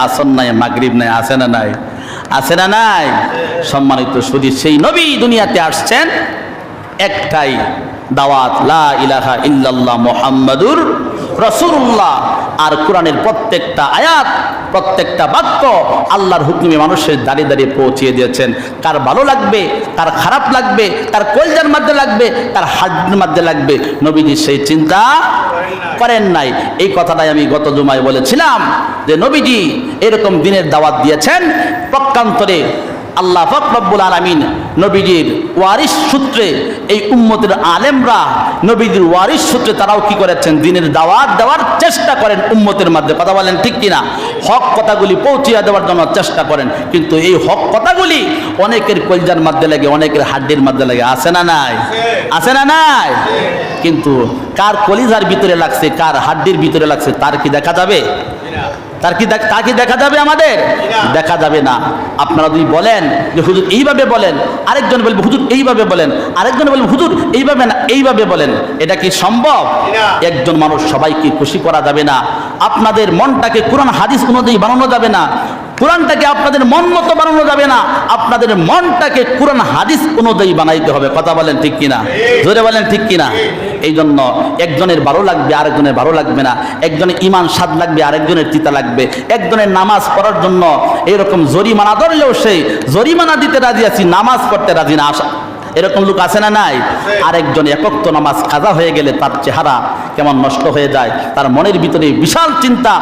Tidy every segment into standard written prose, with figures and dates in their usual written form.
আসর নাই, মাগরিব নাই, আছে না নাই? আছে না নাই? সম্মানিত সুধী, সেই নবী দুনিয়াতে আসছেন একটাই দাওয়াত, লা ইলাহা ইল্লাল্লাহ মুহাম্মাদুর রাসূলুল্লাহ। আর কোরআনের প্রত্যেকটা আয়াত, প্রত্যেকটা বাক্য আল্লাহর হুকুমে মানুষের দাঁড়িয়ে দাঁড়িয়ে পৌঁছিয়ে দিয়েছেন। কার ভালো লাগবে, কার খারাপ লাগবে, কার কলজার মধ্যে লাগবে, কার হাড়ের মধ্যে লাগবে, নবীজি সেই চিন্তা করেন নাই। এই কথাটাই আমি গত জুমায় বলেছিলাম যে নবীজি এরকম দিনের দাওয়াত দিয়েছেন। পক্ষান্তরে আল্লাহ পাক রব্বুল আলামিন নবীজির ওয়ারিস সূত্রে এই উম্মতের আলেমরা নবীজির ওয়ারিস সূত্রে তারাও কি করেছেন? দিনের দাওয়াত দেওয়ার চেষ্টা করেন উম্মতের মধ্যে। কথা বলেন ঠিক কিনা? হক কথাগুলি পৌঁছিয়ে দেওয়ার জন্য চেষ্টা করেন, কিন্তু এই হক কথাগুলি অনেকের কলজার মধ্যে লাগে, অনেকের হাড্ডির মধ্যে লাগে। আছে না নাই? আছে না নাই? কিন্তু কার কলিজার ভিতরে লাগছে, কার হাড্ডির ভিতরে লাগছে, তার কি দেখা যাবে? তা কি দেখা যাবে? আমাদের দেখা যাবে না। আপনারা যদি বলেন যে হুজুর এইভাবে বলেন, আরেকজন বলবে হুজুর এইভাবে বলেন, আরেকজন বলবে হুজুর এইভাবে না এইভাবে বলেন, এটা কি সম্ভব? একজন মানুষ সবাইকে খুশি করা যাবে না। আপনাদের মনটাকে কোরআন হাদিস অনুযায়ী বানানো যাবে না। কোরআনটাকে আপনাদের মন মতো বানানো যাবে না। আপনাদের মনটাকে কোরআন হাদিস অনুযায়ী বানাইতে হবে। কথা বলেন ঠিক কিনা? জোরে বলেন ঠিক কিনা? এই জন্য একজনের ভালো লাগবে, আরেকজনের ভালো লাগবে না। একজনের ইমান স্বাদ লাগবে, আরেকজনের তিতা লাগবে। একজনের নামাজ পড়ার জন্য এরকম জরিমানা ধরলেও সেই জরিমানা দিতে রাজি আছি, নামাজ পড়তে রাজি না। আসা এরকম লোক আছে না নাই? আরেকজন একক তো নামাজ কাজা হয়ে গেলে তার চেহারা কেমন নষ্ট হয়ে যায়, তার মনের ভিতরে বিশাল চিন্তা,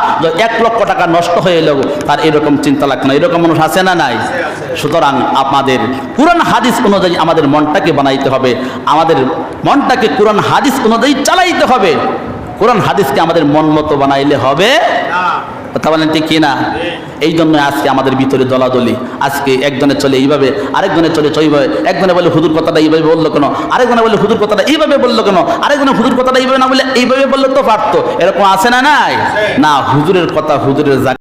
1 লক্ষ টাকা নষ্ট হয়ে এলো তার এরকম চিন্তা লাগবে না। এরকম মানুষ আছে না নাই? সুতরাং আমাদের কোরআন হাদিস অনুযায়ী আমাদের মনটাকে বানাইতে হবে, আমাদের মনটাকে কোরআন হাদিস অনুযায়ী চালাইতে হবে। কোরআন হাদিসকে আমাদের মন মতো বানাইলে হবে। কথা বলেন ঠিক কিনা? এই জন্য আজকে আমাদের ভিতরে দলাদলি। আজকে একজনে চলে এইভাবে, আরেকজনে চলে এইভাবে। একজনে বলে হুজুর কথাটা এইভাবে বললো কেন, আরেকজনে বলে হুজুর কথাটা এইভাবে বললো কেন, আরেকজনে হুজুর কথাটা এইভাবে না বলে এইভাবে বললে তো পারতো। এরকম আছে না নাই? না, হুজুরের কথা হুজুরের